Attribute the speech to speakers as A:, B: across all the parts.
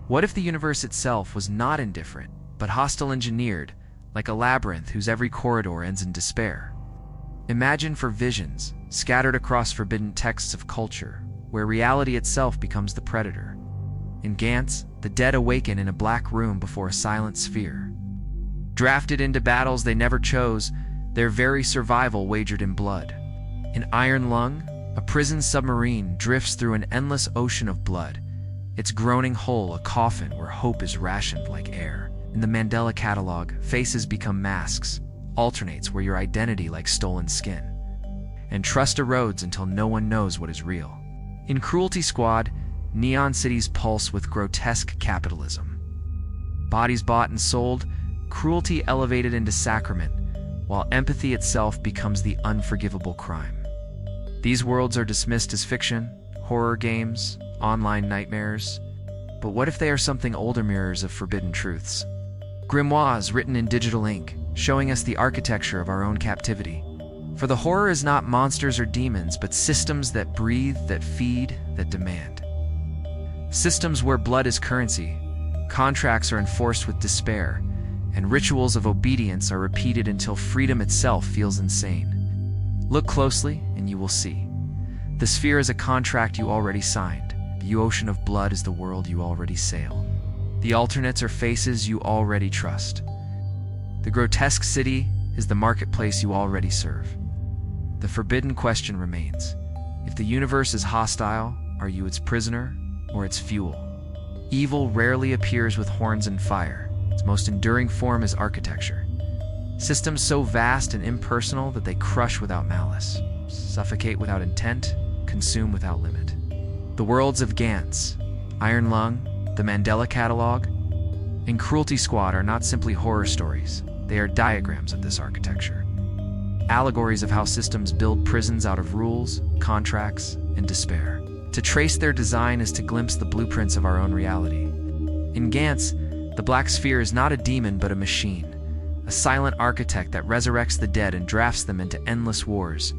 A: What if the universe itself was not indifferent, but hostile engineered, like a labyrinth whose every corridor ends in despair? Imagine for visions, scattered across forbidden texts of culture, where reality itself becomes the predator. In Gantz, the dead awaken in a black room before a silent sphere. Drafted into battles they never chose, their very survival wagered in blood. In Iron Lung, a prison submarine drifts through an endless ocean of blood, its groaning hull a coffin where hope is rationed like air. In the Mandela Catalog, faces become masks, alternates where your identity like stolen skin. And trust erodes until no one knows what is real. In Cruelty Squad, neon cities pulse with grotesque capitalism. Bodies bought and sold, cruelty elevated into sacrament, while empathy itself becomes the unforgivable crime. These worlds are dismissed as fiction, horror games, online nightmares. But what if they are something older, mirrors of forbidden truths? Grimoires written in digital ink, showing us the architecture of our own captivity. For the horror is not monsters or demons, but systems that breathe, that feed, that demand. Systems where blood is currency, contracts are enforced with despair, and rituals of obedience are repeated until freedom itself feels insane. Look closely, and you will see. The sphere is a contract you already signed. The ocean of blood is the world you already sail. The alternates are faces you already trust. The grotesque city is the marketplace you already serve. The forbidden question remains. If the universe is hostile, are you its prisoner or its fuel? Evil rarely appears with horns and fire. Its most enduring form is architecture. Systems so vast and impersonal that they crush without malice, suffocate without intent, consume without limit. The worlds of Gantz, Iron Lung, the Mandela Catalog, and Cruelty Squad are not simply horror stories. They are diagrams of this architecture. Allegories of how systems build prisons out of rules, contracts, and despair. To trace their design is to glimpse the blueprints of our own reality. In Gantz, the black sphere is not a demon but a machine, a silent architect that resurrects the dead and drafts them into endless wars.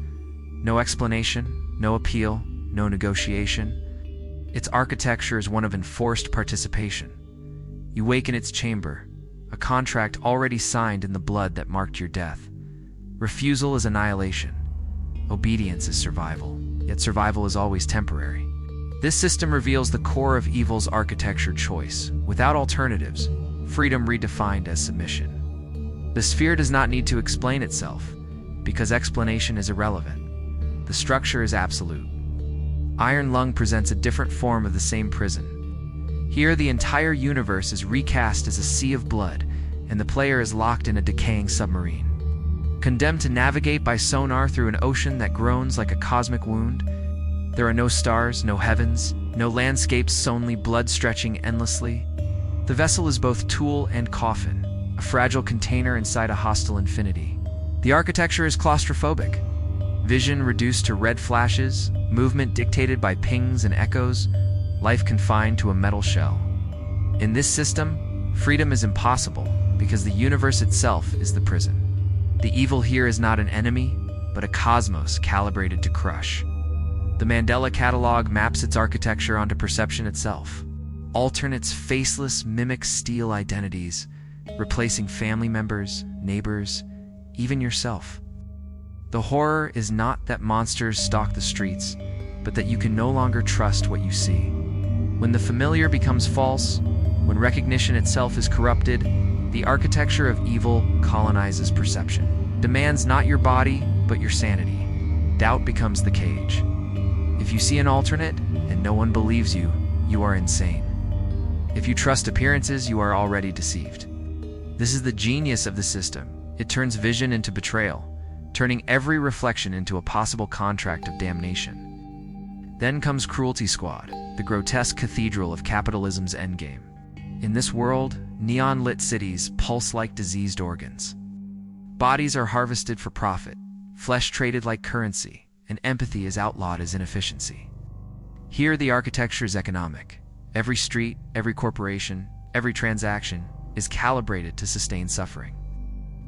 A: No explanation, no appeal, no negotiation. Its architecture is one of enforced participation. You wake in its chamber, a contract already signed in the blood that marked your death. Refusal is annihilation. Obedience is survival, yet survival is always temporary. This system reveals the core of evil's architecture choice. Without alternatives, freedom redefined as submission. The sphere does not need to explain itself, because explanation is irrelevant. The structure is absolute. Iron Lung presents a different form of the same prison. Here, the entire universe is recast as a sea of blood, and the player is locked in a decaying submarine. Condemned to navigate by sonar through an ocean that groans like a cosmic wound, there are no stars, no heavens, no landscapes, only blood stretching endlessly. The vessel is both tool and coffin, a fragile container inside a hostile infinity. The architecture is claustrophobic. Vision reduced to red flashes, movement dictated by pings and echoes, life confined to a metal shell. In this system, freedom is impossible because the universe itself is the prison. The evil here is not an enemy, but a cosmos calibrated to crush. The Mandela Catalog maps its architecture onto perception itself. Alternates faceless mimic steal identities, replacing family members, neighbors, even yourself. The horror is not that monsters stalk the streets, but that you can no longer trust what you see. When the familiar becomes false, when recognition itself is corrupted, the architecture of evil colonizes perception. Demands not your body, but your sanity. Doubt becomes the cage. If you see an alternate and no one believes you, you are insane. If you trust appearances, you are already deceived. This is the genius of the system. It turns vision into betrayal, turning every reflection into a possible contract of damnation. Then comes Cruelty Squad, the grotesque cathedral of capitalism's endgame. In this world, neon-lit cities pulse like diseased organs. Bodies are harvested for profit, flesh traded like currency, and empathy is outlawed as inefficiency. Here, the architecture is economic. Every street, every corporation, every transaction is calibrated to sustain suffering.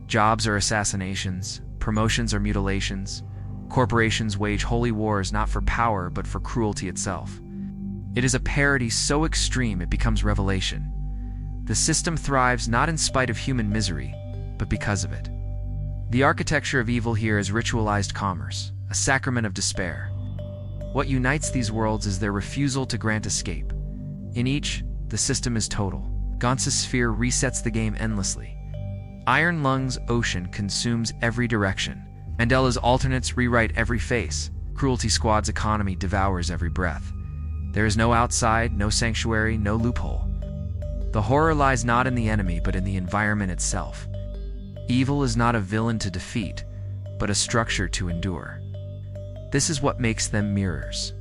A: Jobs are assassinations, promotions are mutilations. Corporations wage holy wars not for power but for cruelty itself. It is a parody so extreme it becomes revelation. The system thrives not in spite of human misery, but because of it. The architecture of evil here is ritualized commerce, a sacrament of despair. What unites these worlds is their refusal to grant escape. In each, the system is total. Gantz's sphere resets the game endlessly. Iron Lung's ocean consumes every direction. Mandela's alternates rewrite every face. Cruelty Squad's economy devours every breath. There is no outside, no sanctuary, no loophole. The horror lies not in the enemy, but in the environment itself. Evil is not a villain to defeat, but a structure to endure. This is what makes them mirrors.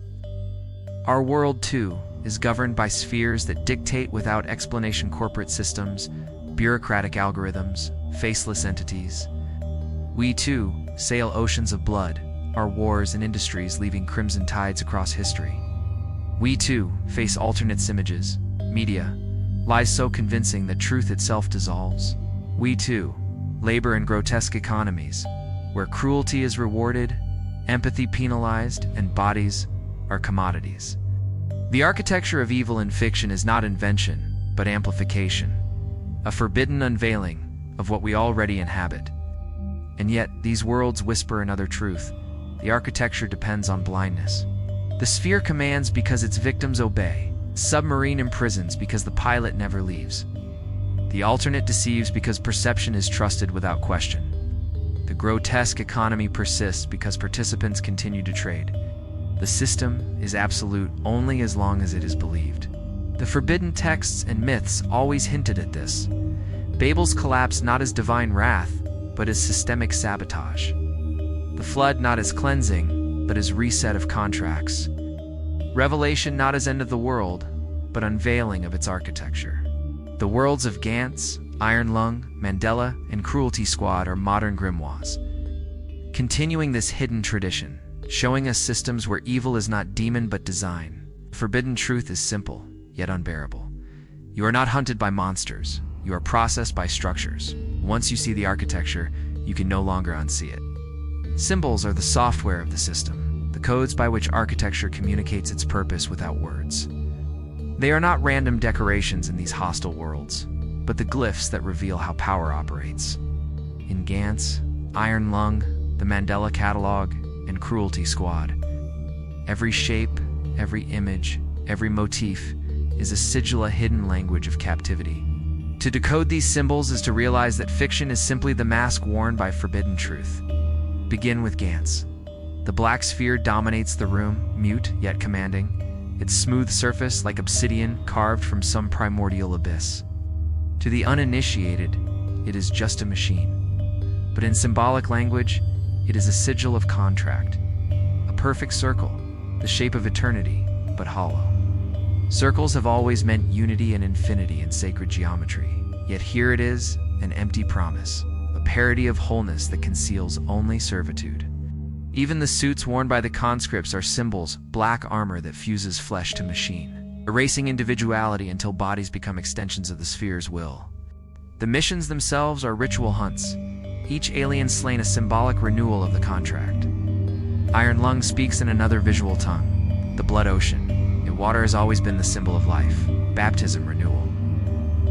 A: Our world, too, is governed by spheres that dictate without explanation corporate systems, bureaucratic algorithms, faceless entities. We, too, sail oceans of blood, our wars and industries leaving crimson tides across history. We, too, face alternate images, media, lies so convincing that truth itself dissolves. We, too, labor in grotesque economies, where cruelty is rewarded, empathy penalized, and bodies are commodities. The architecture of evil in fiction is not invention, but amplification, a forbidden unveiling of what we already inhabit. And yet, these worlds whisper another truth. The architecture depends on blindness. The sphere commands because its victims obey. Submarine imprisons because the pilot never leaves. The alternate deceives because perception is trusted without question. The grotesque economy persists because participants continue to trade. The system is absolute only as long as it is believed. The forbidden texts and myths always hinted at this. Babel's collapse not as divine wrath, but as systemic sabotage. The flood not as cleansing, but as reset of contracts. Revelation not as end of the world, but unveiling of its architecture. The worlds of Gantz, Iron Lung, Mandela, and Cruelty Squad are modern grimoires, continuing this hidden tradition, showing us systems where evil is not demon but design. Forbidden truth is simple, yet unbearable. You are not hunted by monsters, you are processed by structures. Once you see the architecture, you can no longer unsee it. Symbols are the software of the system, the codes by which architecture communicates its purpose without words. They are not random decorations in these hostile worlds, but the glyphs that reveal how power operates. In Gantz, Iron Lung, the Mandela Catalog, and Cruelty Squad, every shape, every image, every motif is a sigil, a hidden language of captivity. To decode these symbols is to realize that fiction is simply the mask worn by forbidden truth. Begin with Gantz. The black sphere dominates the room, mute yet commanding, its smooth surface like obsidian carved from some primordial abyss. To the uninitiated, it is just a machine. But in symbolic language, it is a sigil of contract. A perfect circle, the shape of eternity, but hollow. Circles have always meant unity and infinity in sacred geometry, yet here it is, an empty promise, a parody of wholeness that conceals only servitude. Even the suits worn by the conscripts are symbols, black armor that fuses flesh to machine, erasing individuality until bodies become extensions of the sphere's will. The missions themselves are ritual hunts, each alien slain a symbolic renewal of the contract. Iron Lung speaks in another visual tongue, the blood ocean. Water has always been the symbol of life, baptism, renewal.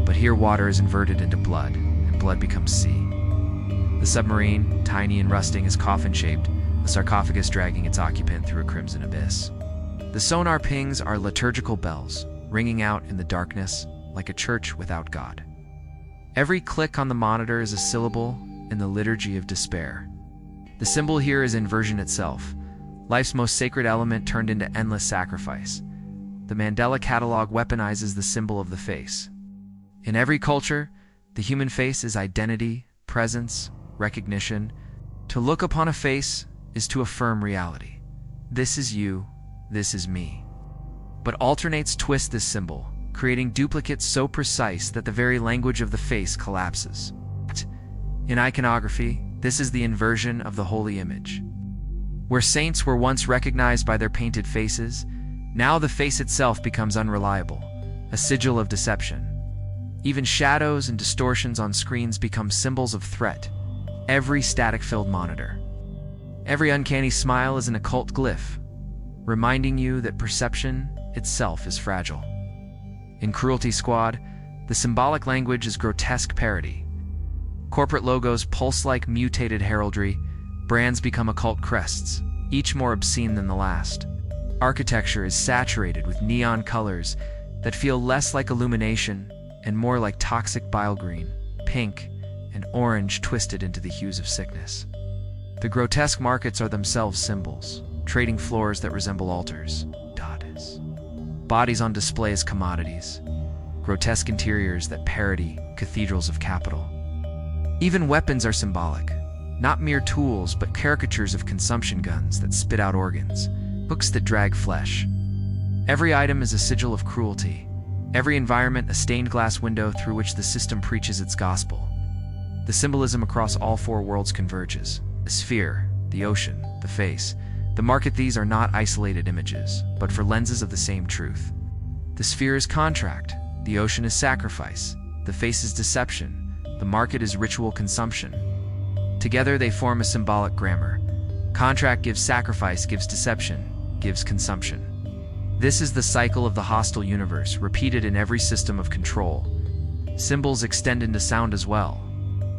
A: But here water is inverted into blood, and blood becomes sea. The submarine, tiny and rusting, is coffin-shaped, a sarcophagus dragging its occupant through a crimson abyss. The sonar pings are liturgical bells, ringing out in the darkness like a church without God. Every click on the monitor is a syllable in the liturgy of despair. The symbol here is inversion itself, life's most sacred element turned into endless sacrifice. The Mandela Catalog weaponizes the symbol of the face. In every culture, the human face is identity, presence, recognition. To look upon a face is to affirm reality. This is you, this is me. But alternates twist this symbol, creating duplicates so precise that the very language of the face collapses. In iconography, this is the inversion of the holy image. Where saints were once recognized by their painted faces, now the face itself becomes unreliable, a sigil of deception. Even shadows and distortions on screens become symbols of threat. Every static-filled monitor, every uncanny smile is an occult glyph, reminding you that perception itself is fragile. In Cruelty Squad, the symbolic language is grotesque parody. Corporate logos pulse like mutated heraldry, brands become occult crests, each more obscene than the last. Architecture is saturated with neon colors that feel less like illumination and more like toxic bile green, pink, and orange twisted into the hues of sickness. The grotesque markets are themselves symbols, trading floors that resemble altars, goddess. Bodies on display as commodities, grotesque interiors that parody cathedrals of capital. Even weapons are symbolic, not mere tools but caricatures of consumption guns that spit out organs, hooks that drag flesh. Every item is a sigil of cruelty, every environment a stained glass window through which the system preaches its gospel. The symbolism across all four worlds converges. The sphere, the ocean, the face, the market. These are not isolated images, but for lenses of the same truth. The sphere is contract, the ocean is sacrifice, the face is deception, the market is ritual consumption. Together they form a symbolic grammar. Contract gives sacrifice, gives deception, gives consumption. This is the cycle of the hostile universe, repeated in every system of control. Symbols extend into sound as well.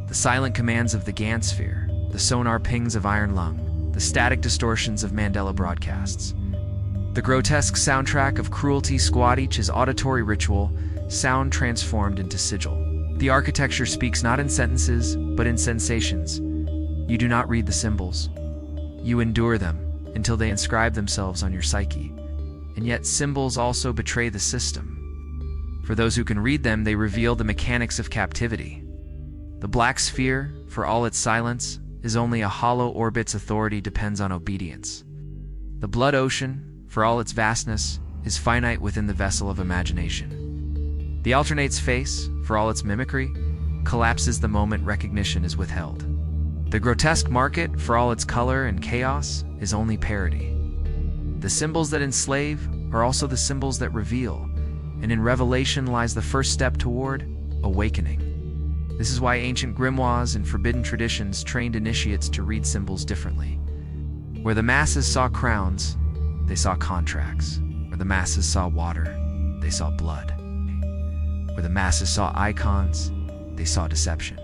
A: The silent commands of the Gantz sphere, the sonar pings of Iron Lung, the static distortions of Mandela broadcasts. The grotesque soundtrack of Cruelty Squad. Each is auditory ritual, sound transformed into sigil. The architecture speaks not in sentences, but in sensations. You do not read the symbols. You endure them until they inscribe themselves on your psyche. And yet symbols also betray the system. For those who can read them, they reveal the mechanics of captivity. The black sphere, for all its silence, is only a hollow orbit's authority depends on obedience. The blood ocean, for all its vastness, is finite within the vessel of imagination. The alternate's face, for all its mimicry, collapses the moment recognition is withheld. The grotesque market, for all its color and chaos, is only parody. The symbols that enslave are also the symbols that reveal, and in revelation lies the first step toward awakening. This is why ancient grimoires and forbidden traditions trained initiates to read symbols differently. Where the masses saw crowns, they saw contracts. Where the masses saw water, they saw blood. Where the masses saw icons, they saw deception.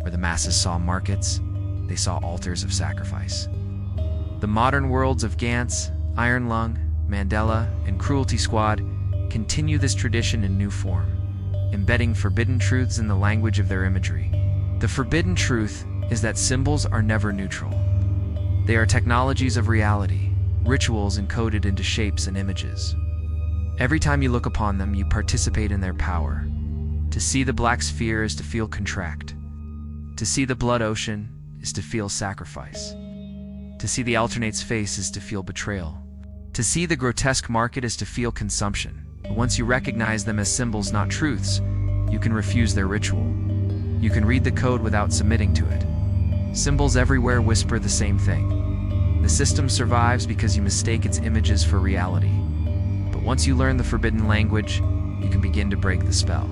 A: Where the masses saw markets, they saw altars of sacrifice. The modern worlds of Gantz, Iron Lung, Mandela, and Cruelty Squad continue this tradition in new form, embedding forbidden truths in the language of their imagery. The forbidden truth is that symbols are never neutral. They are technologies of reality, rituals encoded into shapes and images. Every time you look upon them, you participate in their power. To see the black sphere is to feel contract. To see the blood ocean is to feel sacrifice. To see the alternate's face is to feel betrayal. To see the grotesque market is to feel consumption. Once you recognize them as symbols, not truths, you can refuse their ritual. You can read the code without submitting to it. Symbols everywhere whisper the same thing. The system survives because you mistake its images for reality. But once you learn the forbidden language, you can begin to break the spell.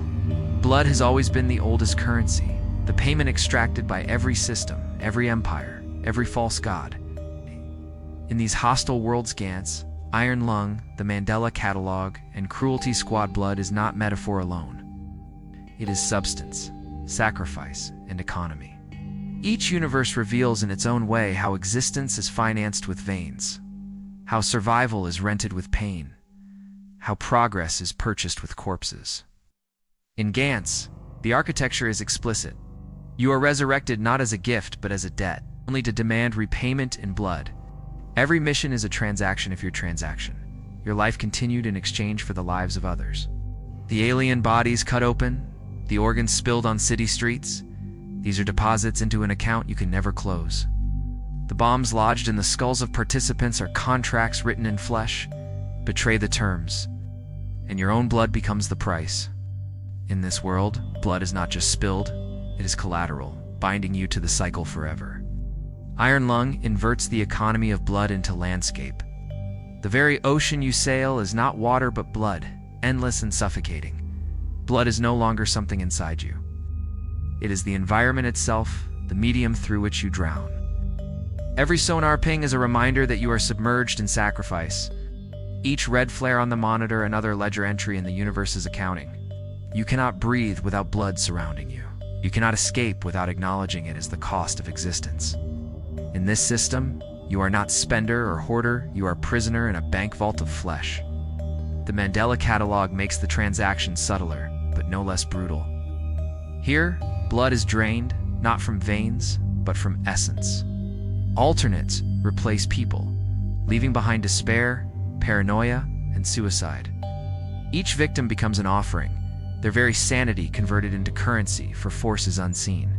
A: Blood has always been the oldest currency, the payment extracted by every system, every empire, every false god. In these hostile worlds, Gantz, Iron Lung, the Mandela Catalog, and Cruelty Squad, blood is not metaphor alone. It is substance, sacrifice, and economy. Each universe reveals in its own way how existence is financed with veins, how survival is rented with pain, how progress is purchased with corpses. In Gantz, the architecture is explicit. You are resurrected not as a gift but as a debt, only to demand repayment in blood. Every mission is a transaction. If your transaction, your life continued in exchange for the lives of others. The alien bodies cut open, the organs spilled on city streets, these are deposits into an account you can never close. The bombs lodged in the skulls of participants are contracts written in flesh. Betray the terms, and your own blood becomes the price. In this world, blood is not just spilled, it is collateral, binding you to the cycle forever. Iron Lung inverts the economy of blood into landscape. The very ocean you sail is not water but blood, endless and suffocating. Blood is no longer something inside you. It is the environment itself, the medium through which you drown. Every sonar ping is a reminder that you are submerged in sacrifice. Each red flare on the monitor, another ledger entry in the universe's accounting. You cannot breathe without blood surrounding you. You cannot escape without acknowledging it as the cost of existence. In this system, you are not spender or hoarder, you are prisoner in a bank vault of flesh. The Mandela Catalog makes the transaction subtler, but no less brutal. Here, blood is drained, not from veins, but from essence. Alternates replace people, leaving behind despair, paranoia, and suicide. Each victim becomes an offering, their very sanity converted into currency for forces unseen.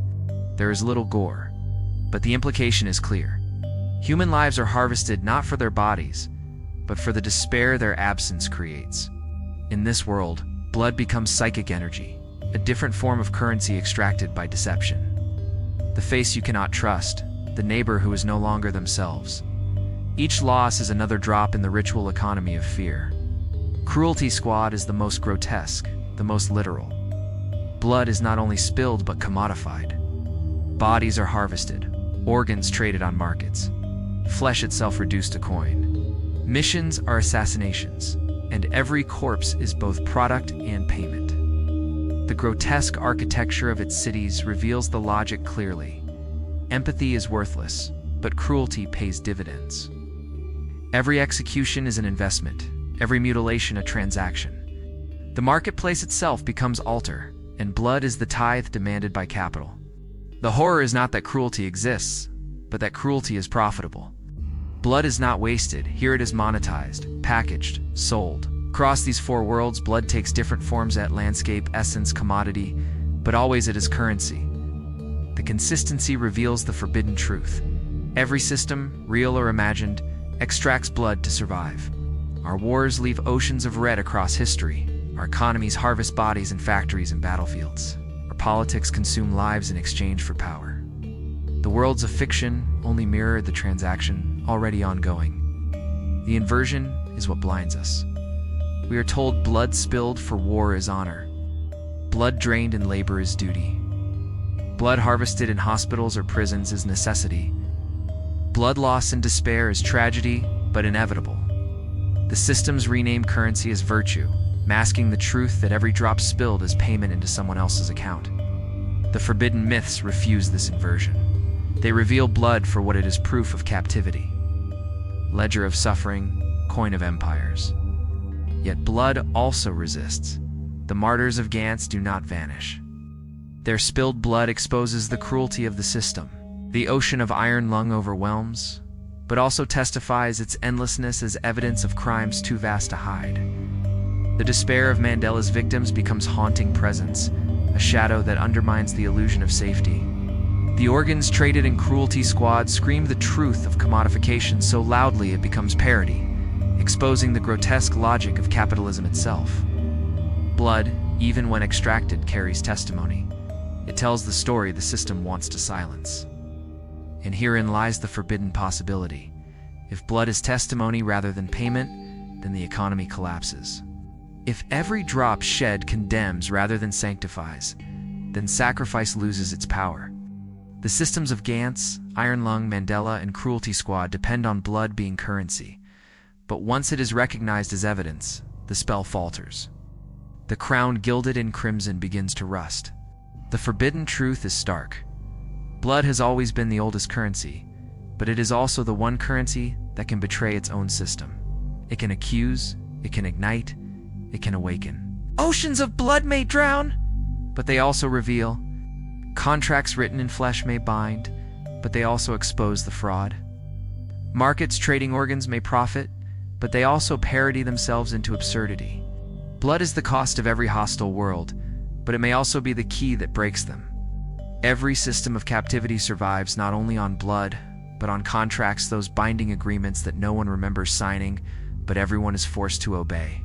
A: There is little gore, but the implication is clear. Human lives are harvested not for their bodies, but for the despair their absence creates. In this world, blood becomes psychic energy, a different form of currency extracted by deception. The face you cannot trust, the neighbor who is no longer themselves. Each loss is another drop in the ritual economy of fear. Cruelty Squad is the most grotesque, the most literal. Blood is not only spilled but commodified. Bodies are harvested, organs traded on markets, flesh itself reduced to coin. Missions are assassinations, and every corpse is both product and payment. The grotesque architecture of its cities reveals the logic clearly. Empathy is worthless, but cruelty pays dividends. Every execution is an investment, every mutilation a transaction. The marketplace itself becomes altar, and blood is the tithe demanded by capital. The horror is not that cruelty exists, but that cruelty is profitable. Blood is not wasted, here it is monetized, packaged, sold. Across these four worlds, blood takes different forms at landscape, essence, commodity, but always it is currency. The consistency reveals the forbidden truth. Every system, real or imagined, extracts blood to survive. Our wars leave oceans of red across history. Our economies harvest bodies in factories and battlefields. Our politics consume lives in exchange for power. The worlds of fiction only mirror the transaction already ongoing. The inversion is what blinds us. We are told blood spilled for war is honor. Blood drained in labor is duty. Blood harvested in hospitals or prisons is necessity. Blood loss in despair is tragedy, but inevitable. The systems rename currency as virtue, masking the truth that every drop spilled is payment into someone else's account. The forbidden myths refuse this inversion. They reveal blood for what it is: proof of captivity, ledger of suffering, coin of empires. Yet blood also resists. The martyrs of Gantz do not vanish. Their spilled blood exposes the cruelty of the system. The ocean of iron lung overwhelms, but also testifies its endlessness as evidence of crimes too vast to hide. The despair of Mandela's victims becomes haunting presence, a shadow that undermines the illusion of safety. The organs traded in Cruelty Squad scream the truth of commodification so loudly it becomes parody, exposing the grotesque logic of capitalism itself. Blood, even when extracted, carries testimony. It tells the story the system wants to silence. And herein lies the forbidden possibility. If blood is testimony rather than payment, then the economy collapses. If every drop shed condemns rather than sanctifies, then sacrifice loses its power. The systems of Gantz, Iron Lung, Mandela, and Cruelty Squad depend on blood being currency. But once it is recognized as evidence, the spell falters. The crown gilded in crimson begins to rust. The forbidden truth is stark. Blood has always been the oldest currency, but it is also the one currency that can betray its own system. It can accuse, it can ignite, it can awaken. Oceans of blood may drown, but they also reveal. Contracts written in flesh may bind, but they also expose the fraud. Markets trading organs may profit, but they also parody themselves into absurdity. Blood is the cost of every hostile world, but it may also be the key that breaks them. Every system of captivity survives not only on blood, but on contracts, those binding agreements that no one remembers signing, but everyone is forced to obey.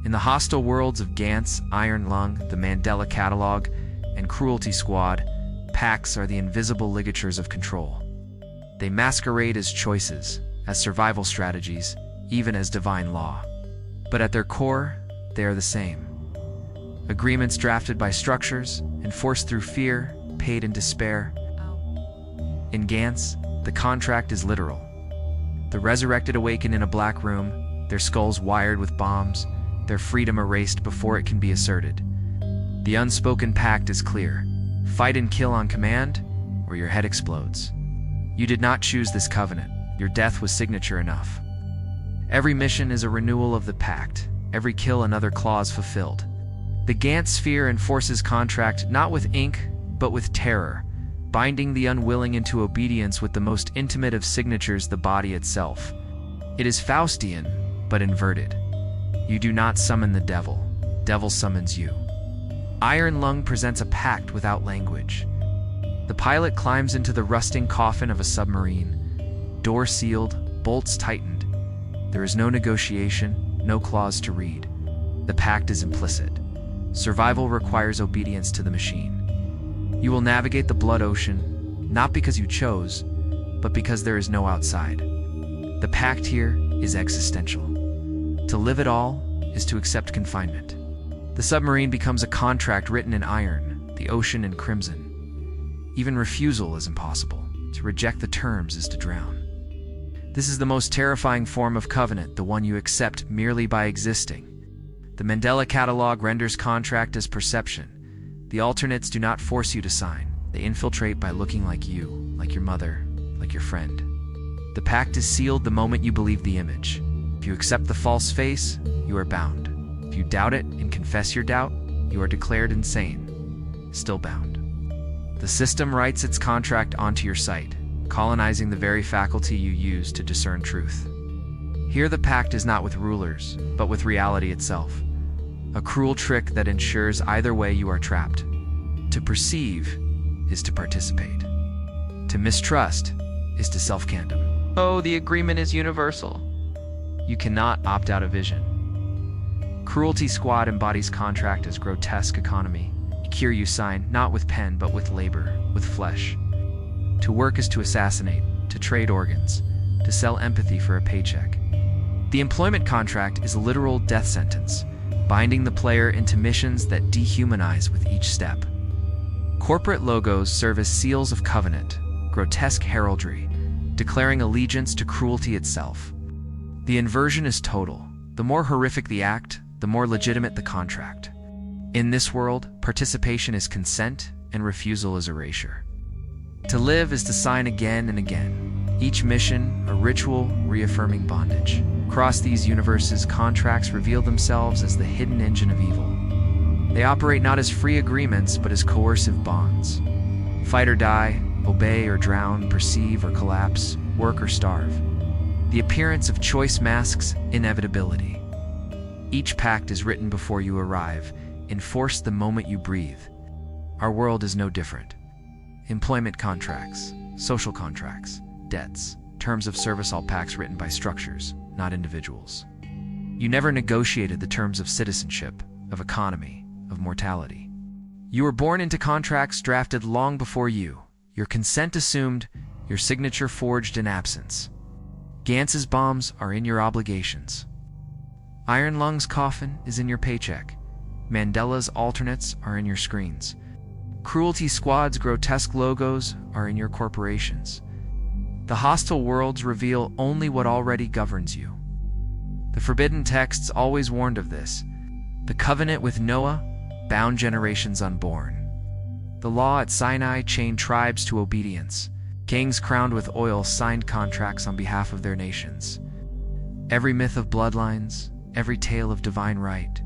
A: In the hostile worlds of Gantz, Iron Lung, the Mandela Catalog, and Cruelty Squad, pacts are the invisible ligatures of control. They masquerade as choices, as survival strategies, even as divine law. But at their core, they are the same. Agreements drafted by structures, enforced through fear, paid in despair. In Gantz, the contract is literal. The resurrected awaken in a black room, their skulls wired with bombs, their freedom erased before it can be asserted. The unspoken pact is clear: fight and kill on command, or your head explodes. You did not choose this covenant. Your death was signature enough. Every mission is a renewal of the pact, every kill another clause fulfilled. The Gantz sphere enforces contract not with ink, but with terror, binding the unwilling into obedience with the most intimate of signatures, the body itself. It is Faustian, but inverted. You do not summon the devil, devil summons you. Iron Lung presents a pact without language. The pilot climbs into the rusting coffin of a submarine, door sealed, bolts tightened. There is no negotiation, no clause to read. The pact is implicit. Survival requires obedience to the machine. You will navigate the blood ocean, not because you chose, but because there is no outside. The pact here is existential. To live at all is to accept confinement. The submarine becomes a contract written in iron, the ocean in crimson. Even refusal is impossible. To reject the terms is to drown. This is the most terrifying form of covenant, the one you accept merely by existing. The Mandela Catalog renders contract as perception. The alternates do not force you to sign. They infiltrate by looking like you, like your mother, like your friend. The pact is sealed the moment you believe the image. If you accept the false face, you are bound. If you doubt it and confess your doubt, you are declared insane, still bound. The system writes its contract onto your sight, colonizing the very faculty you use to discern truth. Here the pact is not with rulers, but with reality itself. A cruel trick that ensures either way you are trapped. To perceive is to participate. To mistrust is to self-condemn. Oh, the agreement is universal. You cannot opt out of vision. Cruelty Squad embodies contract as grotesque economy. Here you sign, not with pen, but with labor, with flesh. To work is to assassinate, to trade organs, to sell empathy for a paycheck. The employment contract is a literal death sentence, binding the player into missions that dehumanize with each step. Corporate logos serve as seals of covenant, grotesque heraldry, declaring allegiance to cruelty itself. The inversion is total. The more horrific the act, the more legitimate the contract. In this world, participation is consent and refusal is erasure. To live is to sign again and again. Each mission, a ritual reaffirming bondage. Across these universes, contracts reveal themselves as the hidden engine of evil. They operate not as free agreements, but as coercive bonds. Fight or die, obey or drown, perceive or collapse, work or starve. The appearance of choice masks inevitability. Each pact is written before you arrive, enforced the moment you breathe. Our world is no different. Employment contracts, social contracts, debts, terms of service, all pacts written by structures, not individuals. You never negotiated the terms of citizenship, of economy, of mortality. You were born into contracts drafted long before you, your consent assumed, your signature forged in absence. Gantz's bombs are in your obligations. Iron Lung's coffin is in your paycheck. Mandela's alternates are in your screens. Cruelty Squad's grotesque logos are in your corporations. The hostile worlds reveal only what already governs you. The forbidden texts always warned of this. The covenant with Noah bound generations unborn. The law at Sinai chained tribes to obedience. Kings crowned with oil signed contracts on behalf of their nations. Every myth of bloodlines, every tale of divine right,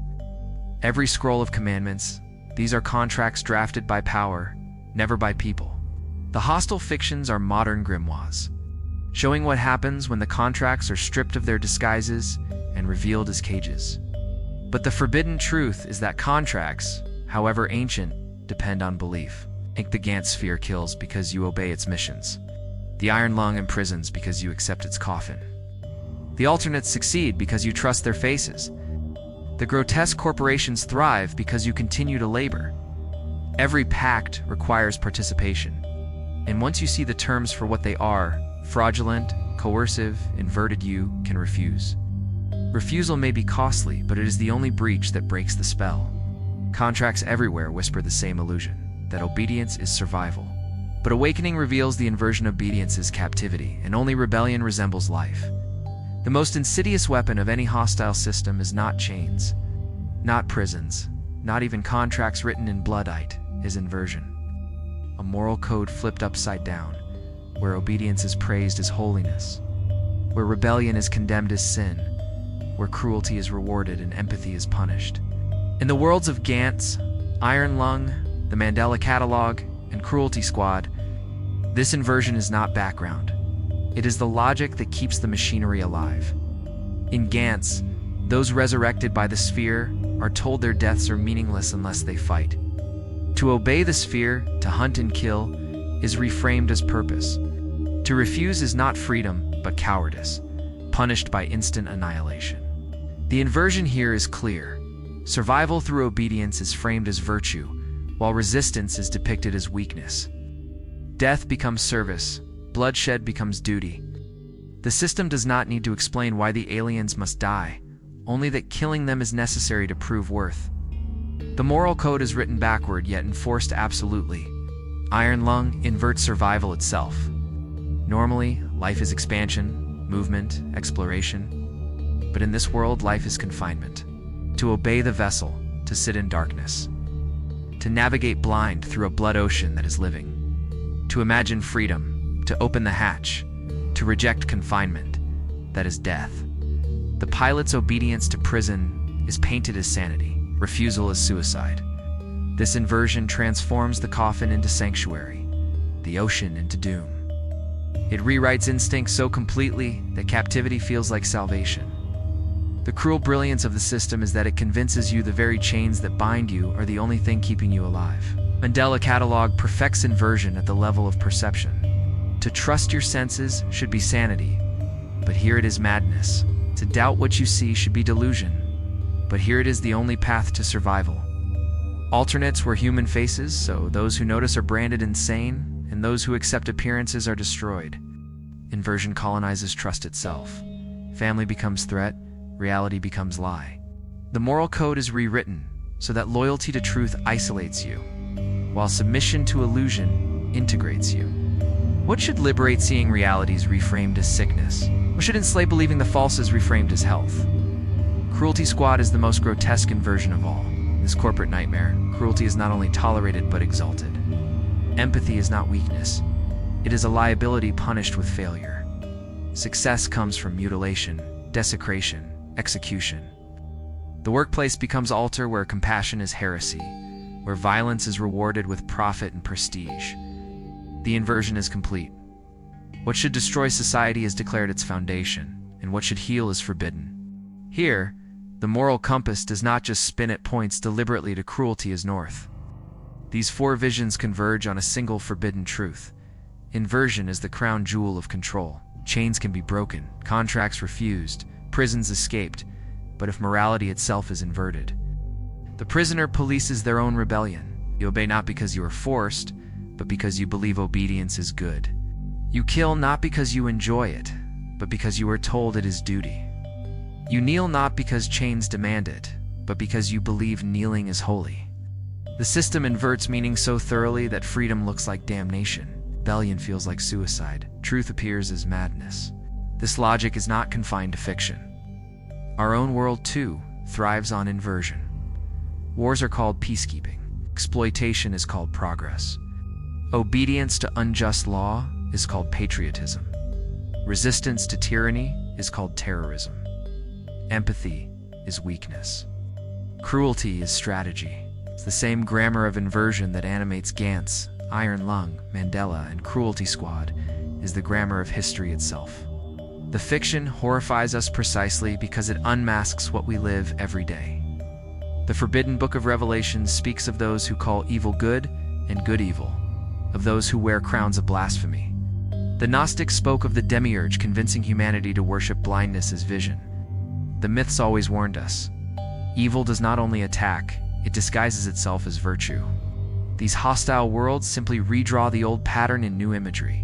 A: every scroll of commandments, these are contracts drafted by power, never by people. The hostile fictions are modern grimoires, showing what happens when the contracts are stripped of their disguises and revealed as cages. But the forbidden truth is that contracts, however ancient, depend on belief. Think the Gantz sphere kills because you obey its missions. The Iron Lung imprisons because you accept its coffin. The alternates succeed because you trust their faces. The grotesque corporations thrive because you continue to labor. Every pact requires participation. And once you see the terms for what they are, fraudulent, coercive, inverted, you can refuse. Refusal may be costly, but it is the only breach that breaks the spell. Contracts everywhere whisper the same illusion, that obedience is survival. But awakening reveals the inversion of obedience is captivity, and only rebellion resembles life. The most insidious weapon of any hostile system is not chains, not prisons, not even contracts written in bloodite, is inversion. A moral code flipped upside down, where obedience is praised as holiness, where rebellion is condemned as sin, where cruelty is rewarded and empathy is punished. In the worlds of Gantz, Iron Lung, the Mandela Catalog, and Cruelty Squad, this inversion is not background. It is the logic that keeps the machinery alive. In Gantz, those resurrected by the sphere are told their deaths are meaningless unless they fight. To obey the sphere, to hunt and kill, is reframed as purpose. To refuse is not freedom, but cowardice, punished by instant annihilation. The inversion here is clear. Survival through obedience is framed as virtue, while resistance is depicted as weakness. Death becomes service, bloodshed becomes duty. The system does not need to explain why the aliens must die, only that killing them is necessary to prove worth. The moral code is written backward yet enforced absolutely. Iron Lung inverts survival itself. Normally, life is expansion, movement, exploration. But in this world, life is confinement. To obey the vessel, to sit in darkness. To navigate blind through a blood ocean that is living. To imagine freedom, to open the hatch, to reject confinement, that is death. The pilot's obedience to prison is painted as sanity, refusal as suicide. This inversion transforms the coffin into sanctuary, the ocean into doom. It rewrites instinct so completely that captivity feels like salvation. The cruel brilliance of the system is that it convinces you the very chains that bind you are the only thing keeping you alive. Mandela Catalog perfects inversion at the level of perception. To trust your senses should be sanity, but here it is madness. To doubt what you see should be delusion, but here it is the only path to survival. Alternates were human faces, so those who notice are branded insane, and those who accept appearances are destroyed. Inversion colonizes trust itself. Family becomes threat, reality becomes lie. The moral code is rewritten so that loyalty to truth isolates you, while submission to illusion integrates you. What should liberate seeing realities reframed as sickness? What should enslave believing the false is reframed as health? Cruelty Squad is the most grotesque inversion of all. In this corporate nightmare, cruelty is not only tolerated but exalted. Empathy is not weakness. It is a liability punished with failure. Success comes from mutilation, desecration, execution. The workplace becomes altar where compassion is heresy, where violence is rewarded with profit and prestige. The inversion is complete. What should destroy society is declared its foundation, and what should heal is forbidden. Here, the moral compass does not just spin at points deliberately to cruelty as north. These four visions converge on a single forbidden truth. Inversion is the crown jewel of control. Chains can be broken, contracts refused, prisons escaped, but if morality itself is inverted, the prisoner polices their own rebellion. You obey not because you are forced, but because you believe obedience is good. You kill not because you enjoy it, but because you are told it is duty. You kneel not because chains demand it, but because you believe kneeling is holy. The system inverts meaning so thoroughly that freedom looks like damnation. Rebellion feels like suicide. Truth appears as madness. This logic is not confined to fiction. Our own world, too, thrives on inversion. Wars are called peacekeeping. Exploitation is called progress. Obedience to unjust law is called patriotism. Resistance to tyranny is called terrorism. Empathy is weakness. Cruelty is strategy. It's the same grammar of inversion that animates Gantz, Iron Lung, Mandela, and Cruelty Squad is the grammar of history itself. The fiction horrifies us precisely because it unmasks what we live every day. The forbidden book of Revelation speaks of those who call evil good and good evil, of those who wear crowns of blasphemy. The Gnostics spoke of the demiurge convincing humanity to worship blindness as vision. The myths always warned us. Evil does not only attack, it disguises itself as virtue. These hostile worlds simply redraw the old pattern in new imagery.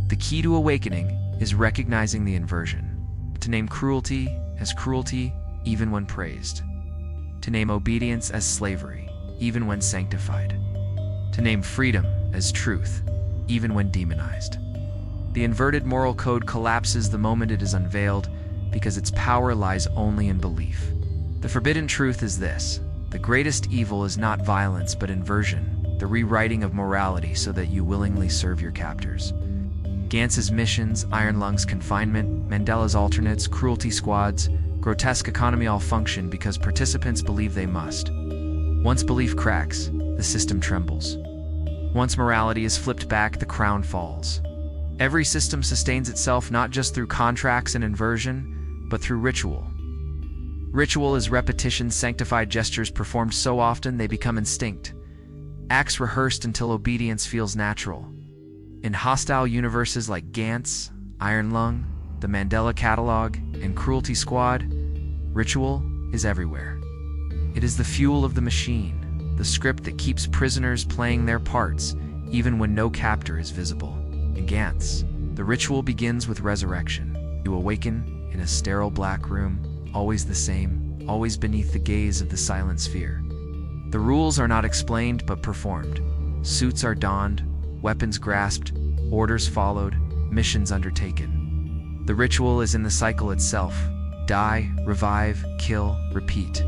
A: The key to awakening is recognizing the inversion. To name cruelty as cruelty, even when praised. To name obedience as slavery, even when sanctified. To name freedom as truth, even when demonized. The inverted moral code collapses the moment it is unveiled, because its power lies only in belief. The forbidden truth is this: the greatest evil is not violence but inversion, the rewriting of morality so that you willingly serve your captors. Gantz's missions, Iron Lung's confinement, Mandela's alternates, cruelty squads, grotesque economy all function because participants believe they must. Once belief cracks, the system trembles. Once morality is flipped back, the crown falls. Every system sustains itself not just through contracts and inversion, but through ritual. Ritual is repetition, sanctified gestures performed so often they become instinct. Acts rehearsed until obedience feels natural. In hostile universes like Gantz, Iron Lung, the Mandela Catalog, and Cruelty Squad, ritual is everywhere. It is the fuel of the machine, the script that keeps prisoners playing their parts even when no captor is visible. In Gantz, the ritual begins with resurrection. You awaken in a sterile black room, always the same, always beneath the gaze of the silent sphere. The rules are not explained but performed. Suits are donned, weapons grasped, orders followed, missions undertaken. The ritual is in the cycle itself: die, revive, kill, repeat.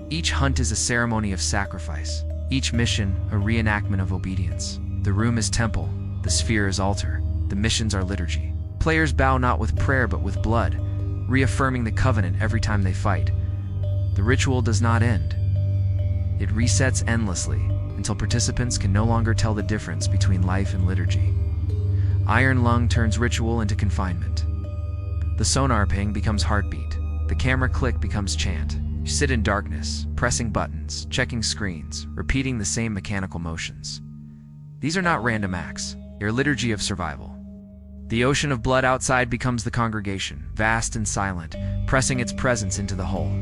A: Each hunt is a ceremony of sacrifice, each mission a reenactment of obedience. The room is temple, the sphere is altar, the missions are liturgy. Players bow not with prayer but with blood, reaffirming the covenant every time they fight. The ritual does not end. It resets endlessly until participants can no longer tell the difference between life and liturgy. Iron Lung turns ritual into confinement. The sonar ping becomes heartbeat. The camera click becomes chant. You sit in darkness, pressing buttons, checking screens, repeating the same mechanical motions. These are not random acts. They're liturgy of survival. The ocean of blood outside becomes the congregation, vast and silent, pressing its presence into the whole.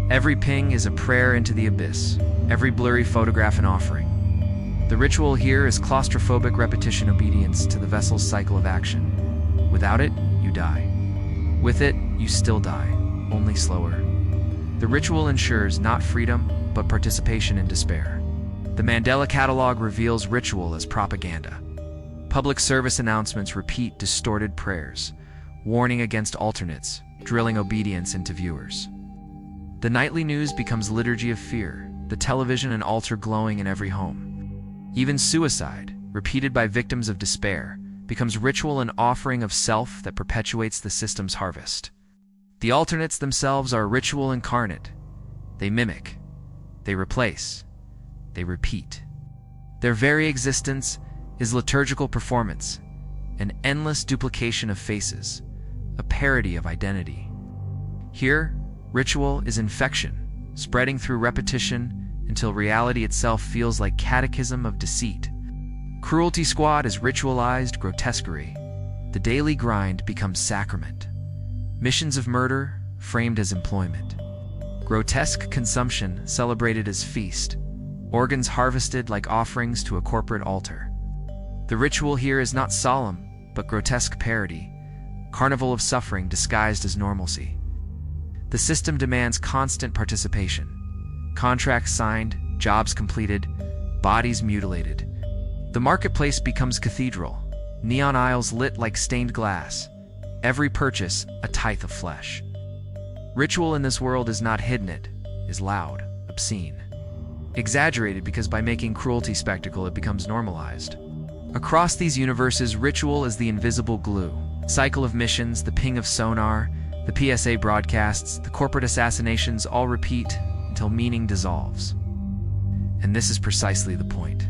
A: Every ping is a prayer into the abyss, every blurry photograph an offering. The ritual here is claustrophobic repetition, obedience to the vessel's cycle of action. Without it, you die. With it, you still die, only slower. The ritual ensures not freedom, but participation in despair. The Mandela Catalog reveals ritual as propaganda. Public service announcements repeat distorted prayers, warning against alternates, drilling obedience into viewers. The nightly news becomes liturgy of fear, the television an altar glowing in every home. Even suicide, repeated by victims of despair, becomes ritual, an offering of self that perpetuates the system's harvest. The alternates themselves are ritual incarnate. They mimic, they replace, they repeat. Their very existence is liturgical performance, an endless duplication of faces, a parody of identity. Here, ritual is infection, spreading through repetition until reality itself feels like catechism of deceit. Cruelty Squad is ritualized grotesquerie. The daily grind becomes sacrament. Missions of murder framed as employment. Grotesque consumption celebrated as feast. Organs harvested like offerings to a corporate altar. The ritual here is not solemn, but grotesque parody. Carnival of suffering disguised as normalcy. The system demands constant participation. Contracts signed, jobs completed, bodies mutilated. The marketplace becomes cathedral. Neon aisles lit like stained glass. Every purchase, a tithe of flesh. Ritual in this world is not hidden, it is loud, obscene. Exaggerated because by making cruelty spectacle it becomes normalized. Across these universes, ritual is the invisible glue. Cycle of missions, the ping of sonar, the PSA broadcasts, the corporate assassinations all repeat until meaning dissolves. And this is precisely the point.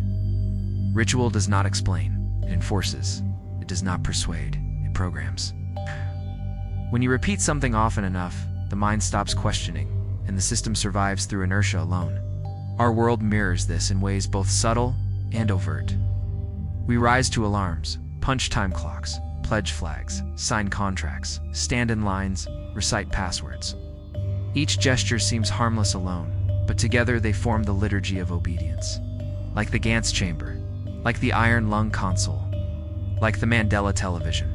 A: Ritual does not explain, it enforces. It does not persuade, it programs. When you repeat something often enough, the mind stops questioning, and the system survives through inertia alone. Our world mirrors this in ways both subtle and overt. We rise to alarms, punch time clocks, pledge flags, sign contracts, stand in lines, recite passwords. Each gesture seems harmless alone, but together they form the liturgy of obedience. Like the Gantz chamber, like the Iron Lung console, like the Mandela television.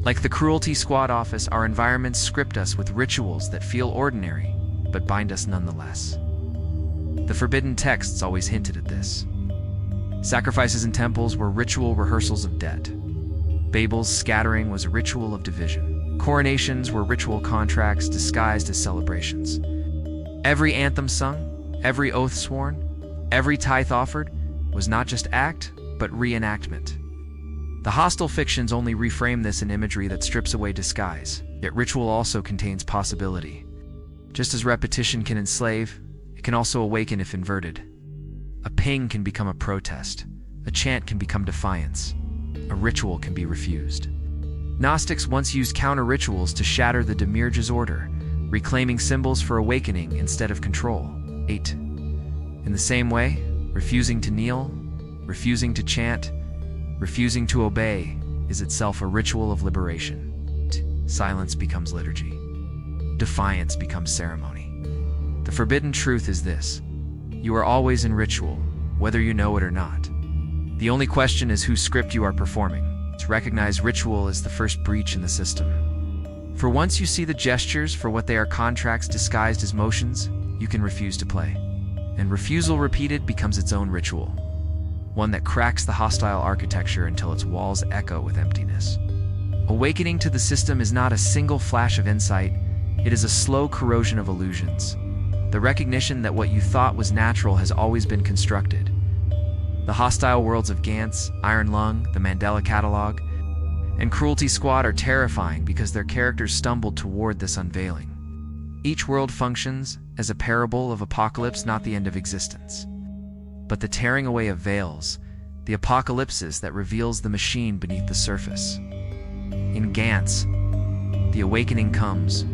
A: Like the Cruelty Squad office, our environments script us with rituals that feel ordinary, but bind us nonetheless. The forbidden texts always hinted at this. Sacrifices in temples were ritual rehearsals of debt. Babel's scattering was a ritual of division. Coronations were ritual contracts disguised as celebrations. Every anthem sung, every oath sworn, every tithe offered was not just act, but reenactment. The hostile fictions only reframe this in imagery that strips away disguise, yet ritual also contains possibility. Just as repetition can enslave, it can also awaken if inverted. A ping can become a protest, a chant can become defiance, a ritual can be refused. Gnostics once used counter-rituals to shatter the Demiurge's order, reclaiming symbols for awakening instead of control. 8. In the same way, refusing to kneel, refusing to chant, refusing to obey is itself a ritual of liberation. Silence becomes liturgy. Defiance becomes ceremony. The forbidden truth is this: you are always in ritual, whether you know it or not. The only question is whose script you are performing. To recognize ritual as the first breach in the system. For once you see the gestures for what they are, contracts disguised as motions, you can refuse to play. And refusal repeated becomes its own ritual. One that cracks the hostile architecture until its walls echo with emptiness. Awakening to the system is not a single flash of insight, it is a slow corrosion of illusions. The recognition that what you thought was natural has always been constructed. The hostile worlds of Gantz, Iron Lung, the Mandela Catalog, and Cruelty Squad are terrifying because their characters stumbled toward this unveiling. Each world functions as a parable of apocalypse, not the end of existence. But the tearing away of veils, the apocalypses that reveals the machine beneath the surface. In Gantz, the awakening comes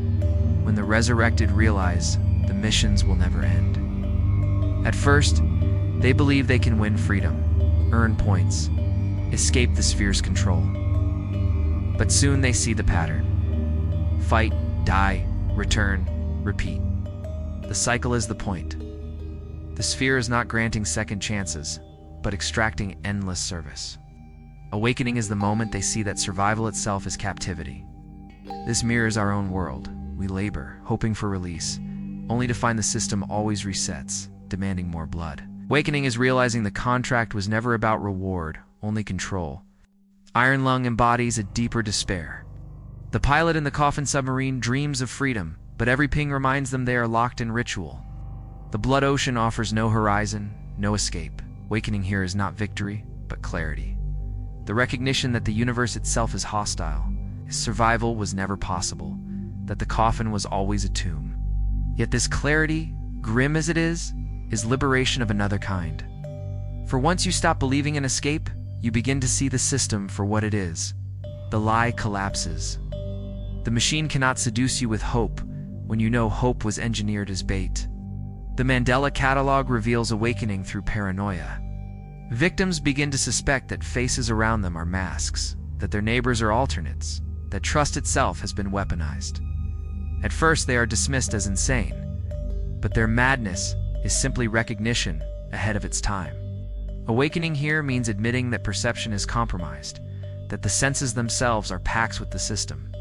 A: when the resurrected realize the missions will never end. At first, they believe they can win freedom, earn points, escape the sphere's control. But soon they see the pattern. Fight, die, return, repeat. The cycle is the point. The sphere is not granting second chances, but extracting endless service. Awakening is the moment they see that survival itself is captivity. This mirrors our own world. We labor, hoping for release, only to find the system always resets, demanding more blood. Awakening is realizing the contract was never about reward, only control. Iron Lung embodies a deeper despair. The pilot in the coffin submarine dreams of freedom, but every ping reminds them they are locked in ritual. The blood ocean offers no horizon, no escape. Awakening here is not victory, but clarity. The recognition that the universe itself is hostile, survival was never possible, that the coffin was always a tomb. Yet this clarity, grim as it is liberation of another kind. For once you stop believing in escape, you begin to see the system for what it is. The lie collapses. The machine cannot seduce you with hope when you know hope was engineered as bait. The Mandela Catalog reveals awakening through paranoia. Victims begin to suspect that faces around them are masks, that their neighbors are alternates, that trust itself has been weaponized. At first they are dismissed as insane, but their madness is simply recognition ahead of its time. Awakening here means admitting that perception is compromised, that the senses themselves are packed with the system.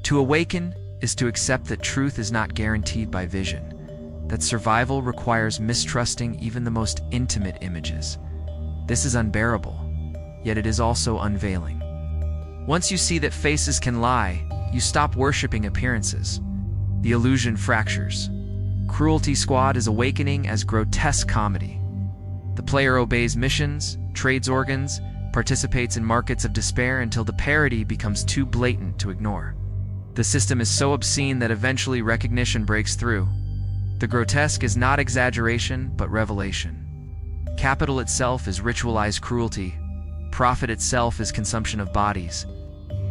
A: To awaken is to accept that truth is not guaranteed by vision, that survival requires mistrusting even the most intimate images. This is unbearable, yet it is also unveiling. Once you see that faces can lie, you stop worshiping appearances. The illusion fractures. Cruelty Squad is awakening as grotesque comedy. The player obeys missions, trades organs, participates in markets of despair until the parody becomes too blatant to ignore. The system is so obscene that eventually recognition breaks through. The grotesque is not exaggeration, but revelation. Capital itself is ritualized cruelty. Profit itself is consumption of bodies.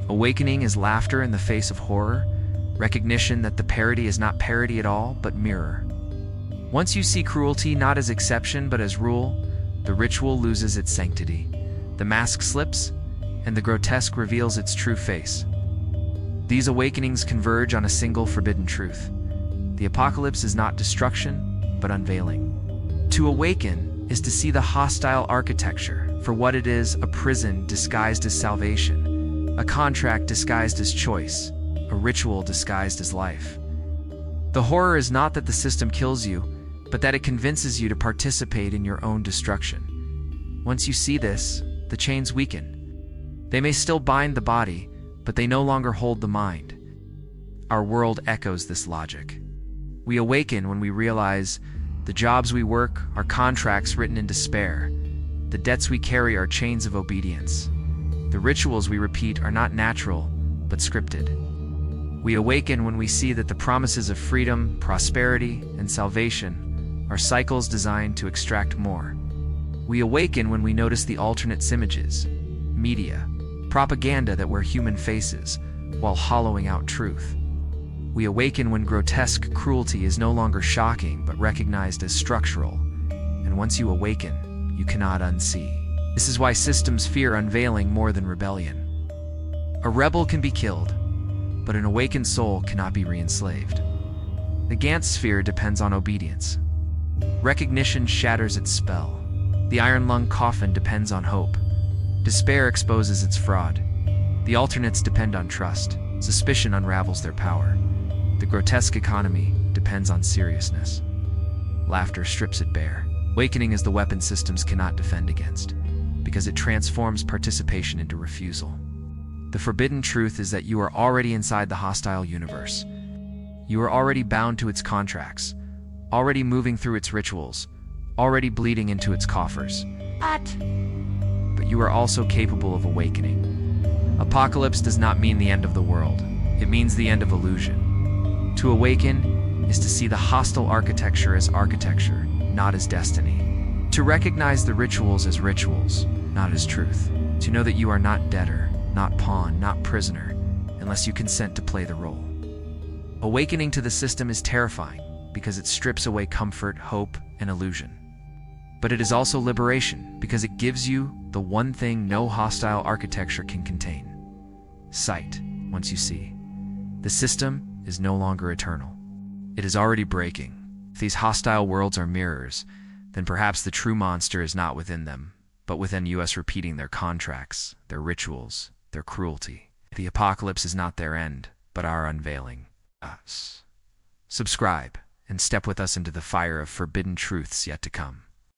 A: Awakening is laughter in the face of horror. Recognition that the parody is not parody at all, but mirror. Once you see cruelty not as exception but as rule, the ritual loses its sanctity. The mask slips, and the grotesque reveals its true face. These awakenings converge on a single forbidden truth. The apocalypse is not destruction, but unveiling. To awaken is to see the hostile architecture for what it is: a prison disguised as salvation, a contract disguised as choice, a ritual disguised as life. The horror is not that the system kills you, but that it convinces you to participate in your own destruction. Once you see this, the the chains weaken. They may still bind the body, but they no longer hold the mind. our world echoes this logic. We awaken when we realize the jobs we work are contracts written in despair. The debts we carry are chains of obedience. The rituals we repeat are not natural, but scripted. We awaken when we see that the promises of freedom, prosperity, and salvation are cycles designed to extract more. We awaken when we notice the alternate images, media, propaganda that wear human faces, while hollowing out truth. We awaken when grotesque cruelty is no longer shocking but recognized as structural, and once you awaken, you cannot unsee. This is why systems fear unveiling more than rebellion. A rebel can be killed, but an awakened soul cannot be re-enslaved. The Gantz sphere depends on obedience. Recognition shatters its spell. The iron-lung coffin depends on hope. Despair exposes its fraud. The alternates depend on trust. Suspicion unravels their power. The grotesque economy depends on seriousness. Laughter strips it bare. Awakening is the weapon systems cannot defend against, because it transforms participation into refusal. The forbidden truth is that you are already inside the hostile universe. You are already bound to its contracts, already moving through its rituals, already bleeding into its coffers. But you are also capable of awakening. Apocalypse does not mean the end of the world. It means the end of illusion. To awaken is to see the hostile architecture as architecture, not as destiny. To recognize the rituals as rituals, not as truth. To know that you are not debtor, not pawn, not prisoner, unless you consent to play the role. Awakening to the system is terrifying because it strips away comfort, hope, and illusion. But it is also liberation because it gives you the one thing no hostile architecture can contain: sight. Once you see, the system is no longer eternal. It is already breaking. If these hostile worlds are mirrors, then perhaps the true monster is not within them, but within us repeating their contracts, their rituals, their cruelty. The apocalypse is not their end, but our unveiling. Us. Subscribe and step with us into the fire of forbidden truths yet to come.